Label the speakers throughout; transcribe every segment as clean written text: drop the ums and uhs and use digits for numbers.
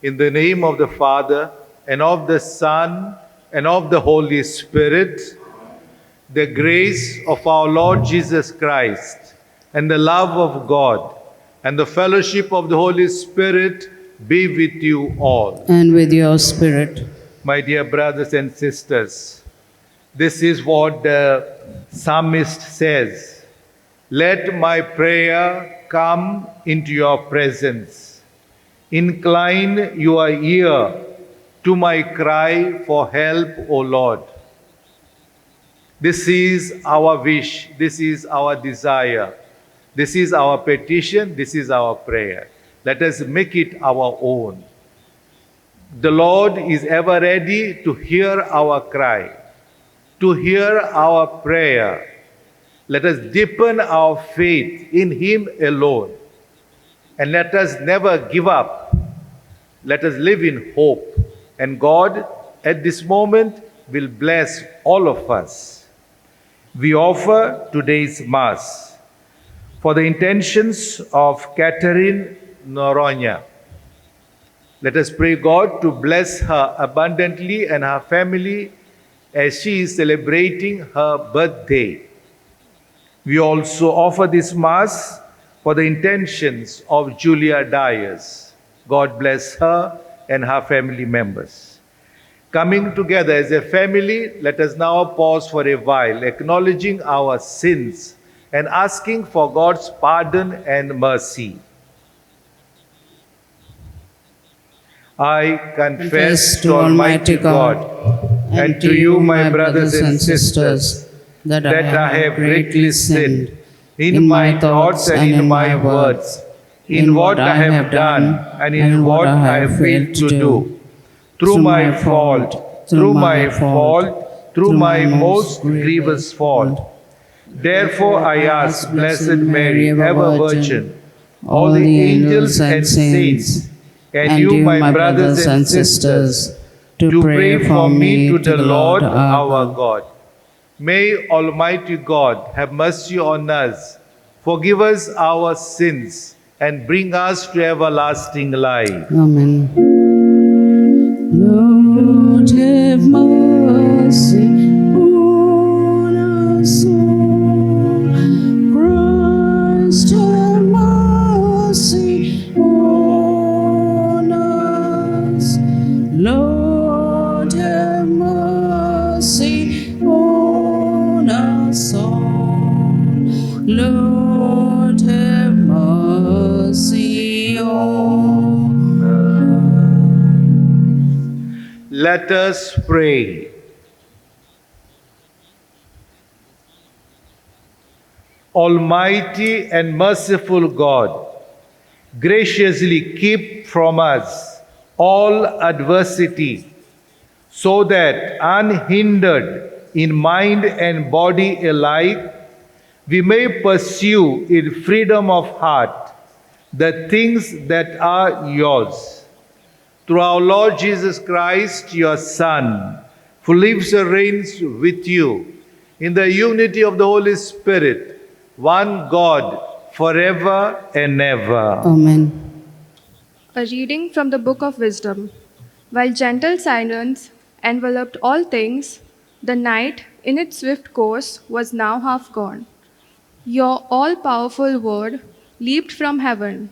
Speaker 1: In the name of the Father, and of the Son, and of the Holy Spirit, the grace of our Lord Jesus Christ, and the love of God, and the fellowship of the Holy Spirit be with you all.
Speaker 2: And with your spirit.
Speaker 1: My dear brothers and sisters, this is what the psalmist says. Let my prayer come into your presence. Incline your ear to my cry for help, O Lord. This is our wish, this is our desire, this is our petition, this is our prayer. Let us make it our own. The Lord is ever ready to hear our cry, to hear our prayer. Let us deepen our faith in Him alone. And let us never give up. Let us live in hope. And God, at this moment, will bless all of us. We offer today's Mass for the intentions of Catherine Noronha. Let us pray God to bless her abundantly and her family as she is celebrating her birthday. We also offer this Mass for the intentions of Julia Dyers. God bless her and her family members. Coming together as a family, let us now pause for a while, acknowledging our sins and asking for God's pardon and mercy. I confess to Almighty God and to you, my brothers and sisters, that I have greatly sinned in my thoughts and in my words, in what I have done and in what I have failed to do, through my fault, through my most grievous fault. Therefore I ask Blessed Mary, ever Virgin, all the angels and saints, and you, my brothers and sisters, to pray for me to the Lord our God. May Almighty God have mercy on us, forgive us our sins, and bring us to everlasting life.
Speaker 2: Amen. Lord, have mercy on us all. Christ, have mercy on us. Lord, have mercy on us all. Lord, have mercy on us.
Speaker 1: Let us pray. Almighty and merciful God, graciously keep from us all adversity, so that unhindered in mind and body alike, we may pursue in freedom of heart the things that are yours. Through our Lord Jesus Christ, your Son, who lives and reigns with you in the unity of the Holy Spirit, one God, forever and ever.
Speaker 2: Amen.
Speaker 3: A reading from the Book of Wisdom. While gentle silence enveloped all things, the night in its swift course was now half gone. Your all-powerful word leaped from heaven,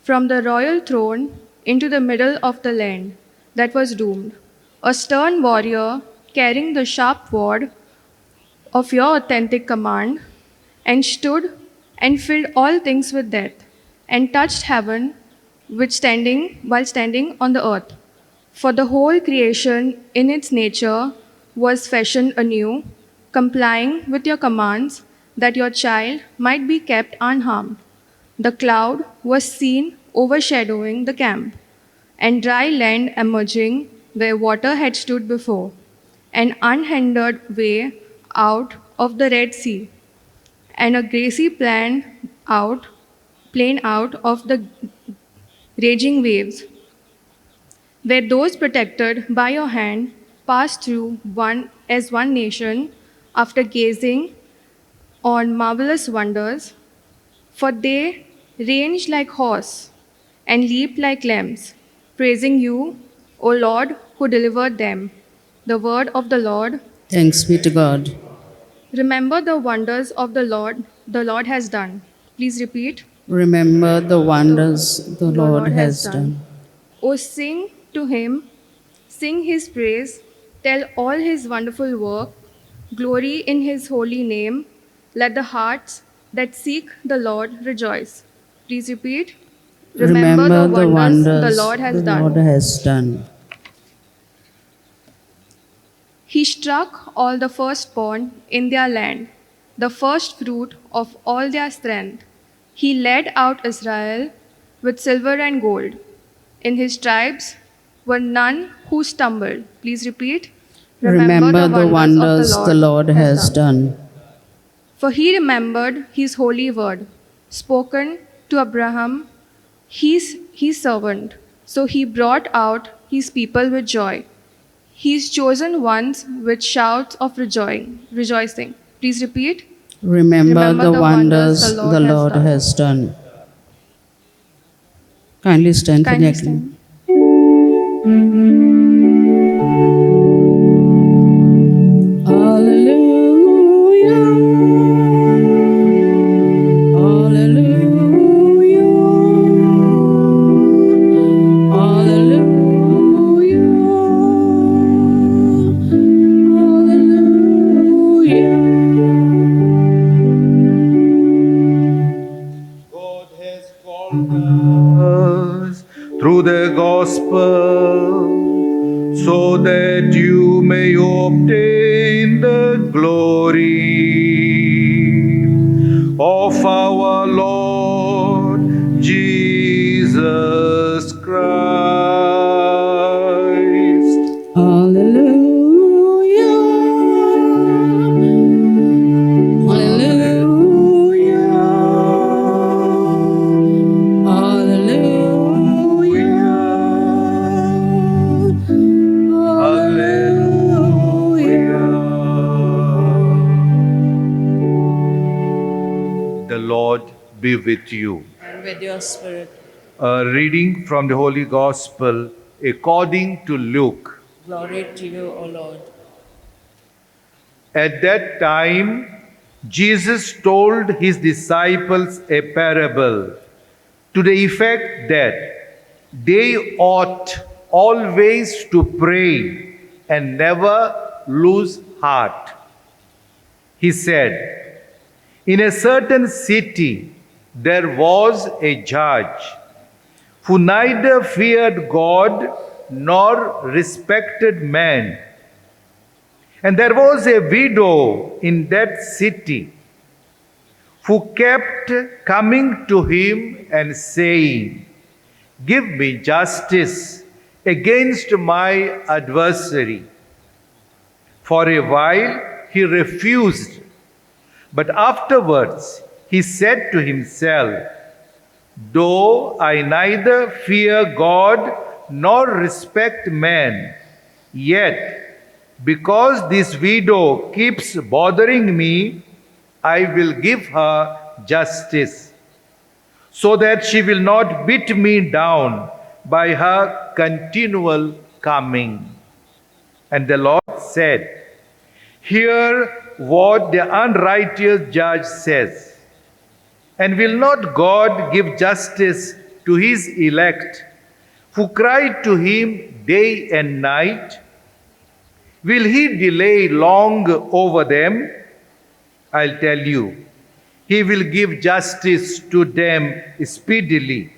Speaker 3: from the royal throne into the middle of the land that was doomed. A stern warrior carrying the sharp word of your authentic command, and stood and filled all things with death, and touched heaven while standing on the earth. For the whole creation in its nature was fashioned anew, complying with your commands, that your child might be kept unharmed. The cloud was seen overshadowing the camp, and dry land emerging where water had stood before, an unhindered way out of the Red Sea, and a grassy plain out of the raging waves, where those protected by your hand passed through one nation after gazing on marvelous wonders. For they ranged like horse and leaped like lambs, praising you, O Lord, who delivered them. The word of the Lord.
Speaker 2: Thanks be to God.
Speaker 3: Remember the wonders of the Lord has done. Please repeat.
Speaker 2: Remember the wonders the
Speaker 3: The
Speaker 2: Lord
Speaker 3: Lord has
Speaker 2: has
Speaker 3: done.
Speaker 2: done.
Speaker 3: O sing to him, sing his praise, tell all his wonderful work, glory in his holy name. Let the hearts that seek the Lord rejoice. Please repeat. Remember the
Speaker 2: Remember the
Speaker 3: wonders the
Speaker 2: wonders
Speaker 3: Lord
Speaker 2: the
Speaker 3: has
Speaker 2: Lord
Speaker 3: done.
Speaker 2: has done.
Speaker 3: He struck all the firstborn in their land, the first fruit of all their strength. He led out Israel with silver and gold. In his tribes were none who stumbled. Please repeat.
Speaker 2: Remember the
Speaker 3: of
Speaker 2: wonders the Lord has done.
Speaker 3: For he remembered his holy word, spoken to Abraham, his servant. So he brought out his people with joy, his chosen ones with shouts of rejoicing. Please repeat.
Speaker 2: Remember
Speaker 3: Remember
Speaker 2: the
Speaker 3: the wonders
Speaker 2: wonders the Lord has done. Kindly stand for the
Speaker 3: Kindly
Speaker 2: acclaim.
Speaker 3: stand.
Speaker 2: Hallelujah. Hallelujah. Hallelujah.
Speaker 1: God has called us through the gospel so that you may obtain the glory of our Lord Jesus Christ.
Speaker 2: Hallelujah. Hallelujah.
Speaker 1: Hallelujah. The Lord be with you.
Speaker 2: And with your spirit.
Speaker 1: A reading from the Holy Gospel according to Luke.
Speaker 2: Glory to you, O Lord.
Speaker 1: At that time, Jesus told his disciples a parable to the effect that they ought always to pray and never lose heart. He said, in a certain city there was a judge who neither feared God nor respected man. And there was a widow in that city who kept coming to him and saying, give me justice against my adversary. For a while he refused, but afterwards he said to himself, though I neither fear God nor respect man, yet because this widow keeps bothering me, I will give her justice, so that she will not beat me down by her continual coming. And the Lord said, hear what the unrighteous judge says. And will not God give justice to his elect, who cry to him day and night? Will he delay long over them? I'll tell you, he will give justice to them speedily.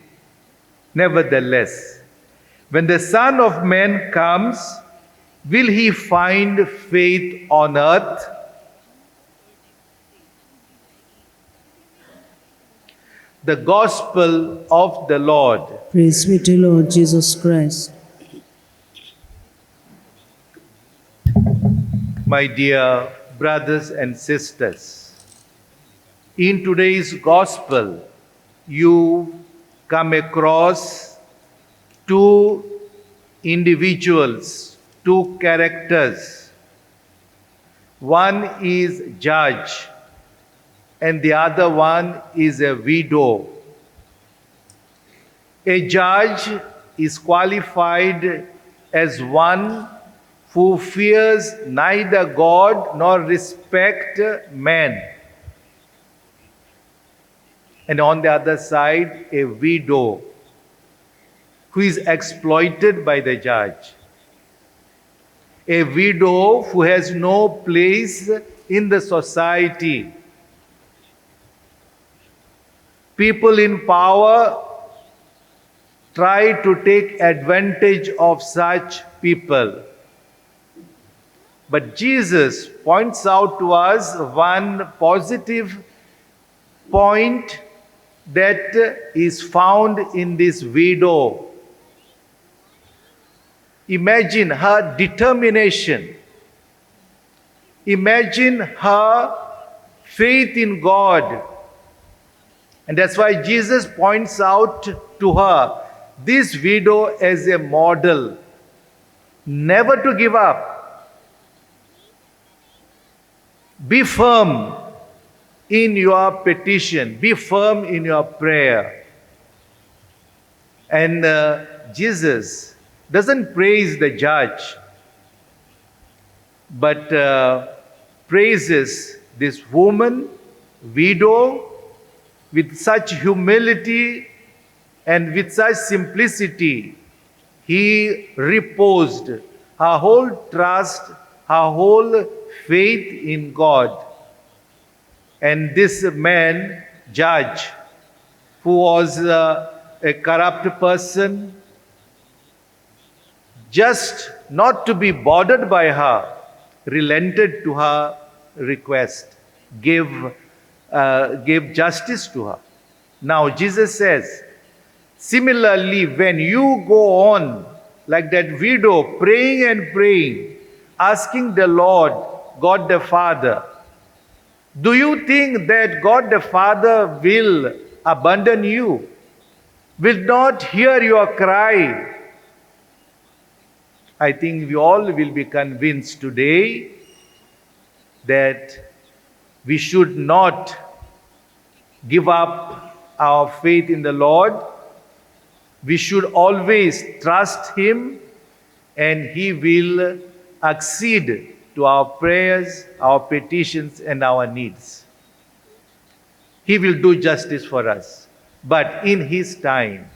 Speaker 1: Nevertheless, when the Son of Man comes, will he find faith on earth? The Gospel of the Lord.
Speaker 2: Praise be to Lord Jesus Christ.
Speaker 1: My dear brothers and sisters, in today's Gospel, you come across two individuals, two characters. One is judge and the other one is a widow. A judge is qualified as one who fears neither God nor respect man. And on the other side, a widow who is exploited by the judge. A widow who has no place in the society. People in power try to take advantage of such people. But Jesus points out to us one positive point that is found in this widow. Imagine her determination. Imagine her faith in God. And that's why Jesus points out to her this widow as a model. Never to give up. Be firm in your petition. Be firm in your prayer. And Jesus doesn't praise the judge, but praises this woman, widow, with such humility and with such simplicity. He reposed her whole trust, her whole faith in God. And this man, judge, who was a corrupt person, just not to be bothered by her, relented to her request, gave justice to her. Now Jesus says, similarly, when you go on like that widow, praying and praying, asking the Lord, God the Father, do you think that God the Father will abandon you? Will not hear your cry? I think we all will be convinced today that we should not give up our faith in the Lord. We should always trust Him, and He will accede to our prayers, our petitions, and our needs. He will do justice for us. But in His time,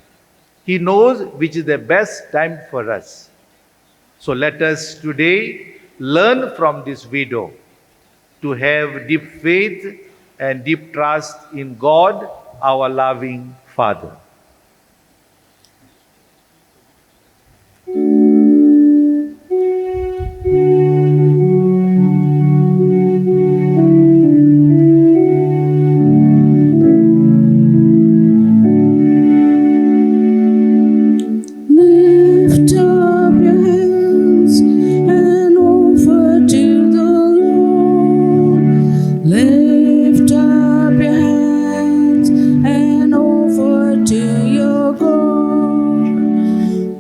Speaker 1: He knows which is the best time for us. So let us today learn from this widow to have deep faith and deep trust in God, our loving Father.
Speaker 2: Lift up your hands and offer to the Lord. Lift up your hands and offer to your God.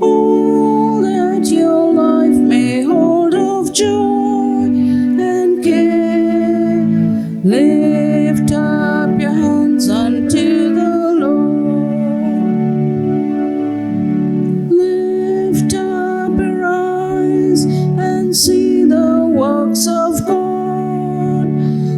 Speaker 2: All that your life may hold of joy and care. Lift up your hands unto the Lord. Lift up your eyes and see the works of God.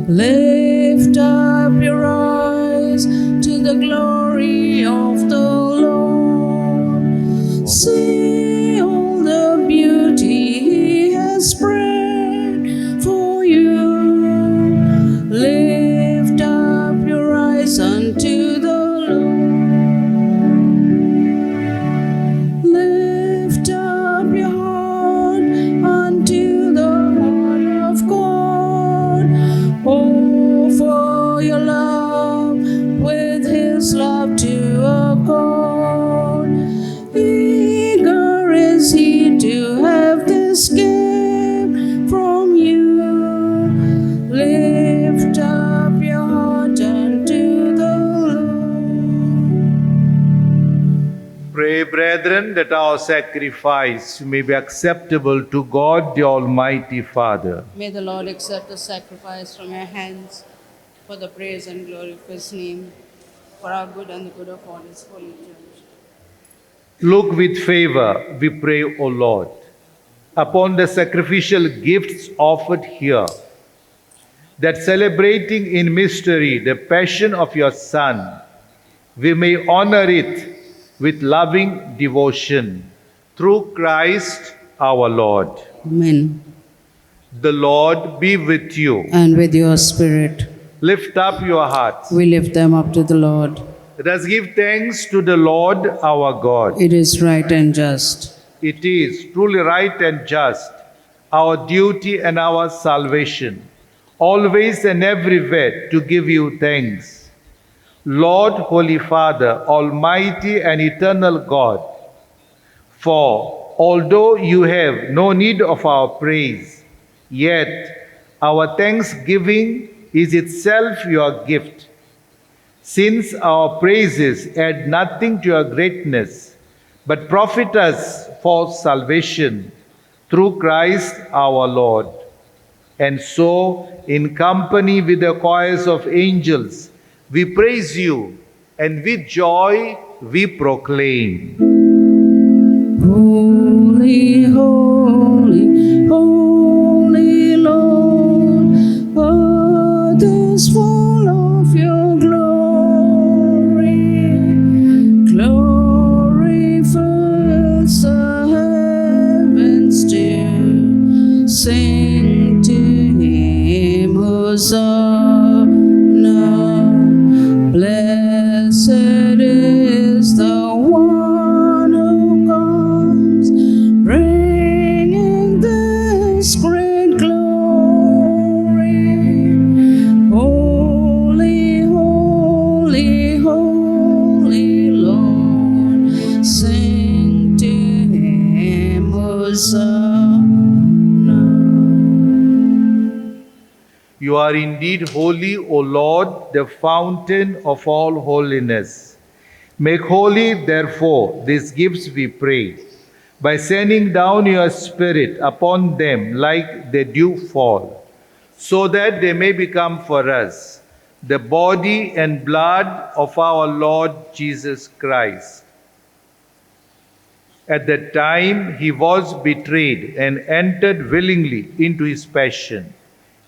Speaker 2: Lift up your eyes to the glory of the Lord. See all the beauty He has spread for you. Lift up your eyes unto the Lord. Lift up your heart unto the heart of God. Offer your love with His love to a God. Eager is He to have this gift from you. Lift up your heart unto the Lord.
Speaker 1: Pray, brethren, that our sacrifice may be acceptable to God, the Almighty Father.
Speaker 4: May the Lord accept the sacrifice from your hands for the praise and glory of His name, for our good and the good of all His holy church.
Speaker 1: Look with favor, we pray, O Lord, upon the sacrificial gifts offered here, that celebrating in mystery the passion of your Son, we may honor it with loving devotion through Christ our Lord.
Speaker 4: Amen.
Speaker 1: The Lord be with you.
Speaker 4: And with your spirit,
Speaker 1: Lift up your hearts.
Speaker 4: we lift them up to the Lord.
Speaker 1: Let us give thanks to the Lord our God.
Speaker 4: It is right and just.
Speaker 1: It is truly right and just, our duty and our salvation, always and everywhere to give you thanks. Lord, Holy Father, Almighty and eternal God, for although you have no need of our praise, yet our thanksgiving is itself your gift. Since our praises add nothing to your greatness, but profit us for salvation through Christ our Lord. And so, in company with the choirs of angels, we praise you, and with joy we proclaim.
Speaker 2: Holy, holy, holy Lord, earth is full of your glory. Glory fills the heavens to sing to him Hosanna. Blessed is the one who comes, bringing this great glory. Holy, holy, holy Lord, sing to him Hosanna.
Speaker 1: You are indeed holy, O Lord, the fountain of all holiness. Make holy, therefore, these gifts, we pray, by sending down your Spirit upon them like the dew fall, so that they may become for us the body and blood of our Lord Jesus Christ. At that time he was betrayed and entered willingly into his passion.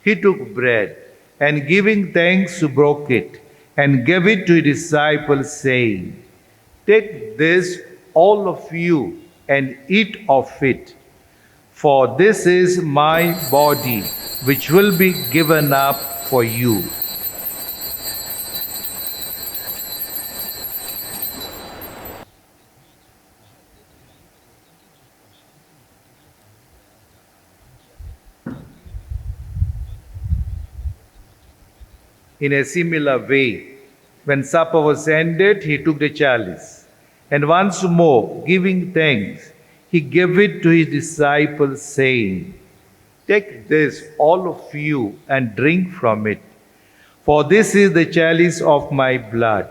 Speaker 1: He took bread, and giving thanks, broke it, and gave it to his disciples, saying, "Take this, all of you, and eat of it, for this is my body, which will be given up for you." In a similar way, when supper was ended, he took the chalice, and once more, giving thanks, he gave it to his disciples, saying, "Take this, all of you, and drink from it, for this is the chalice of my blood,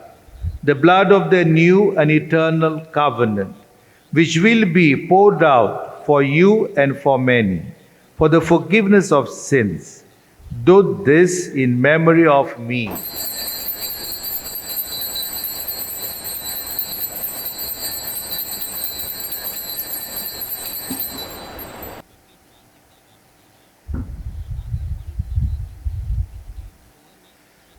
Speaker 1: the blood of the new and eternal covenant, which will be poured out for you and for many, for the forgiveness of sins. Do this in memory of me."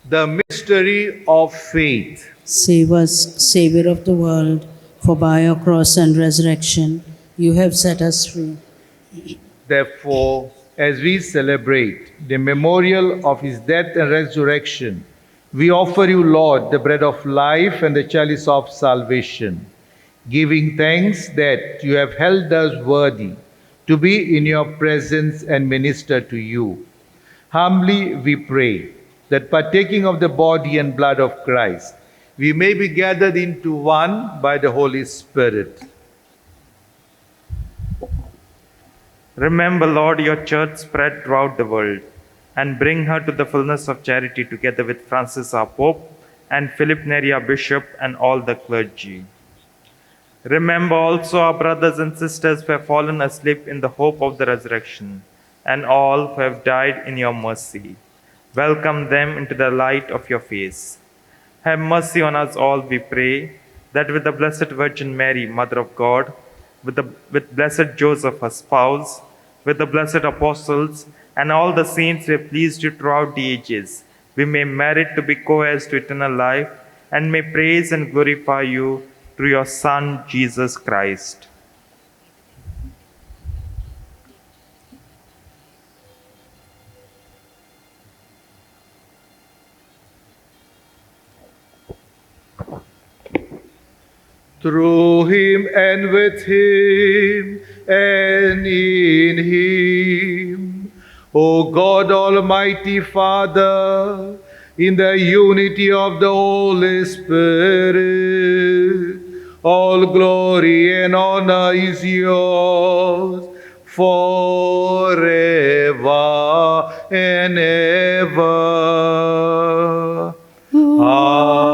Speaker 1: The mystery of faith.
Speaker 4: Save us, Savior of the world, for by your cross and resurrection you have set us free.
Speaker 1: Therefore, as we celebrate the memorial of his death and resurrection, we offer you, Lord, the bread of life and the chalice of salvation, giving thanks that you have held us worthy to be in your presence and minister to you. Humbly we pray that, partaking of the body and blood of Christ, we may be gathered into one by the Holy Spirit.
Speaker 5: Remember, Lord, your church spread throughout the world, and bring her to the fullness of charity together with Francis our Pope, and Philip Neri our Bishop, and all the clergy. Remember also our brothers and sisters who have fallen asleep in the hope of the resurrection, and all who have died in your mercy. Welcome them into the light of your face. Have mercy on us all, we pray, that with the Blessed Virgin Mary, Mother of God, with blessed Joseph, her spouse, with the blessed apostles, and all the saints who have pleased you throughout the ages, we may merit to be co-heirs to eternal life, and may praise and glorify you through your Son, Jesus Christ.
Speaker 1: Through him and with him and in him, O God Almighty Father, in the unity of the Holy Spirit, all glory and honor is yours forever and ever. Amen.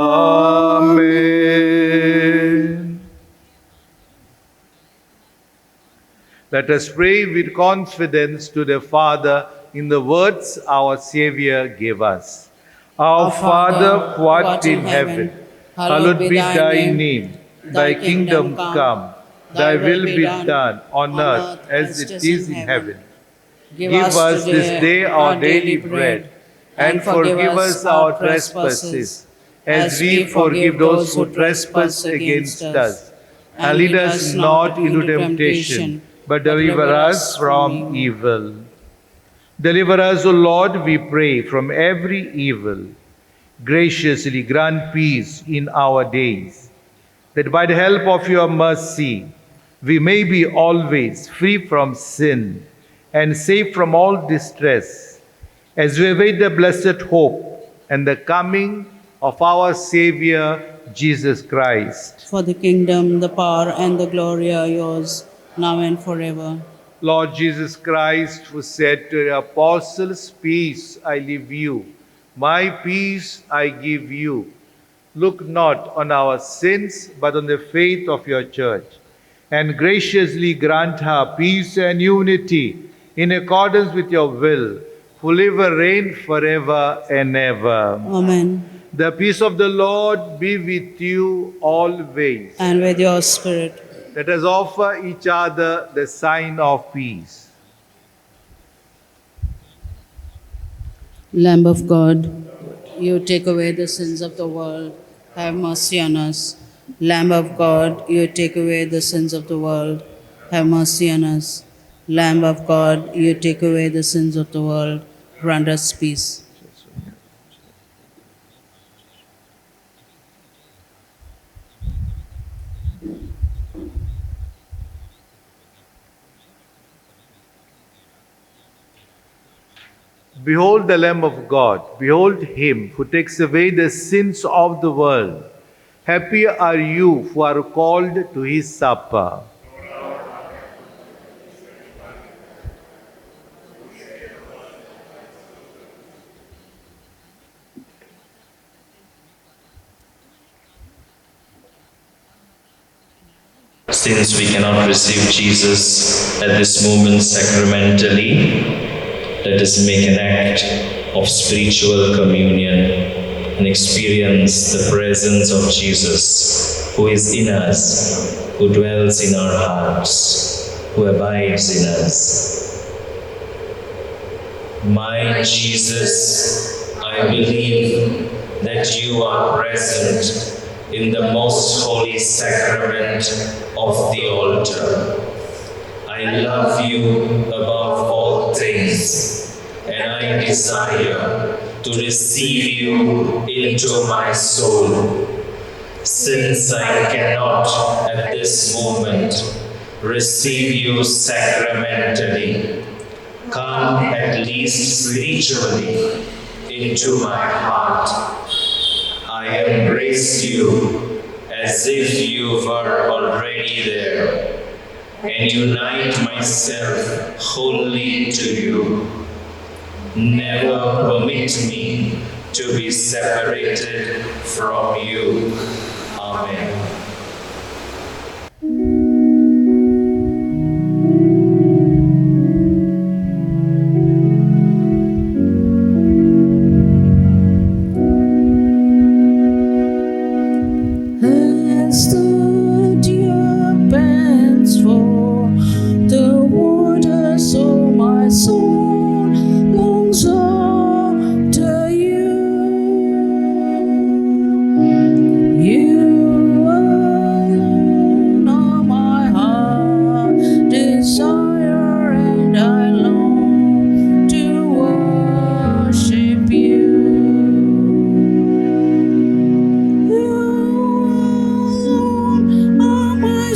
Speaker 1: Let us pray with confidence to the Father in the words our Savior gave us. Our Father, who art in heaven, hallowed be thy name. Thy kingdom come, thy will be done on earth as it is in heaven. Give us this day our daily bread, and forgive us our trespasses, as we forgive those who trespass against us. And lead us not into temptation, but deliver us from evil. Deliver us, O Lord, we pray, from every evil. Graciously grant peace in our days, that by the help of your mercy, we may be always free from sin and safe from all distress, as we await the blessed hope and the coming of our Savior, Jesus Christ.
Speaker 4: For the kingdom, the power, and the glory are yours, now and forever.
Speaker 1: Lord Jesus Christ, who said to the apostles, "Peace I leave you, my peace I give you," look not on our sins, but on the faith of your church, and graciously grant her peace and unity in accordance with your will, who live and reign forever and ever.
Speaker 4: Amen.
Speaker 1: The peace of the Lord be with you always.
Speaker 4: And with your spirit.
Speaker 1: Let us offer each other the sign of peace.
Speaker 4: Lamb of God, you take away the sins of the world, have mercy on us. Lamb of God, you take away the sins of the world, have mercy on us. Lamb of God, you take away the sins of the world, grant us peace.
Speaker 1: Behold the Lamb of God, behold him who takes away the sins of the world. Happy are you who are called to his supper.
Speaker 6: Since we cannot receive Jesus at this moment sacramentally, let us make an act of spiritual communion and experience the presence of Jesus, who is in us, who dwells in our hearts, who abides in us. My Jesus, I believe that you are present in the most holy sacrament of the altar. I love you above all things, and I desire to receive you into my soul. Since I cannot at this moment receive you sacramentally, come at least spiritually into my heart. I embrace you as if you were already there, and unite myself wholly to you. Never permit me to be separated from you. Amen.
Speaker 2: As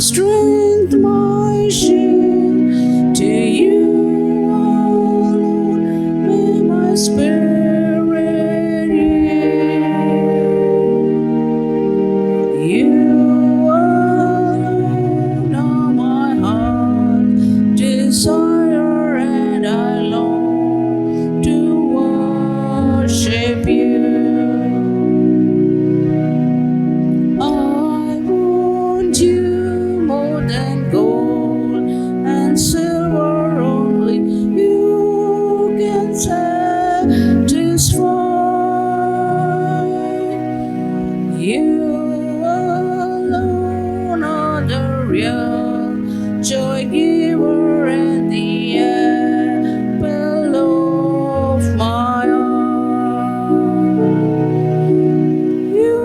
Speaker 2: strength, my shield. To you alone may my spirit yield. You alone are my heart desire, and I long to worship you. I want you more than gold and silver, only you can satisfy. You alone are the real joy giver and the apple of my eye. You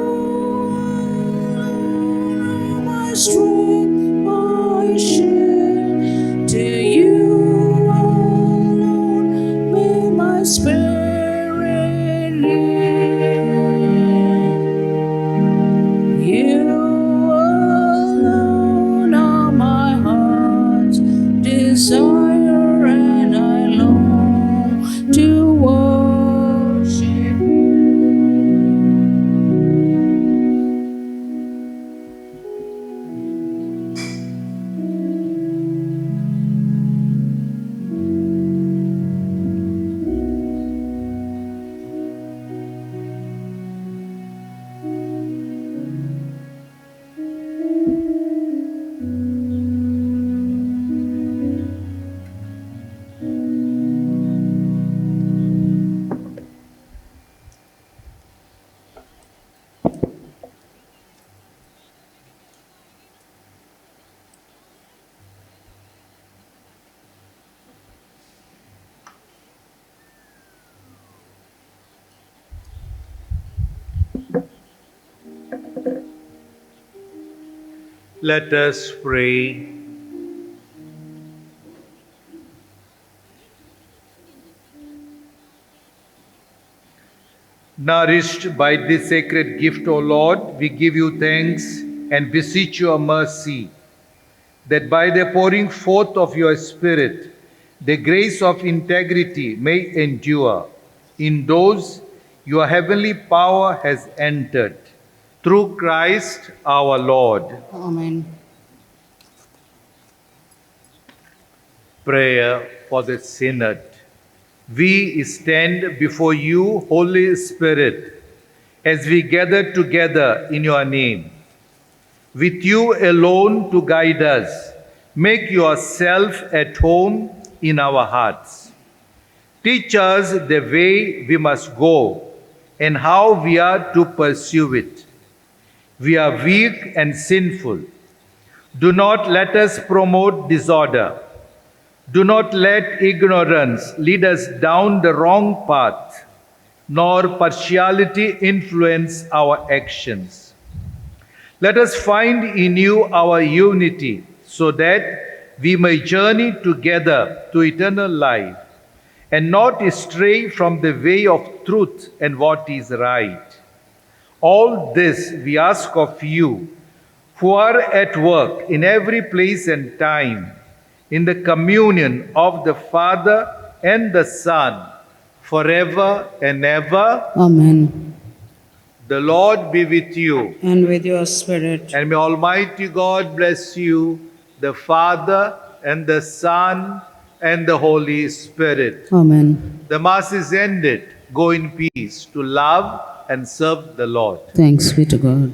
Speaker 2: alone are my strength, my shield. To you alone may my spirit yield. You alone are my heart's desire, and I long to worship you.
Speaker 1: Let us pray. Nourished by this sacred gift, O Lord, we give you thanks and beseech your mercy, that by the pouring forth of your Spirit, the grace of integrity may endure in those your heavenly power has entered. Through Christ our Lord.
Speaker 4: Amen.
Speaker 1: Prayer for the Synod. We stand before you, Holy Spirit, as we gather together in your name. With you alone to guide us, make yourself at home in our hearts. Teach us the way we must go and how we are to pursue it. We are weak and sinful. Do not let us promote disorder. Do not let ignorance lead us down the wrong path, nor partiality influence our actions. Let us find in you our unity, so that we may journey together to eternal life, and not stray from the way of truth and what is right. All this we ask of you, who are at work in every place and time, in the communion of the Father and the Son, forever and ever.
Speaker 4: Amen.
Speaker 1: The Lord be with you.
Speaker 4: And with your spirit.
Speaker 1: And may Almighty God bless you, the Father and the Son and the Holy Spirit.
Speaker 4: Amen.
Speaker 1: The Mass is ended. Go in peace to love and serve the Lord.
Speaker 4: Thanks be to God.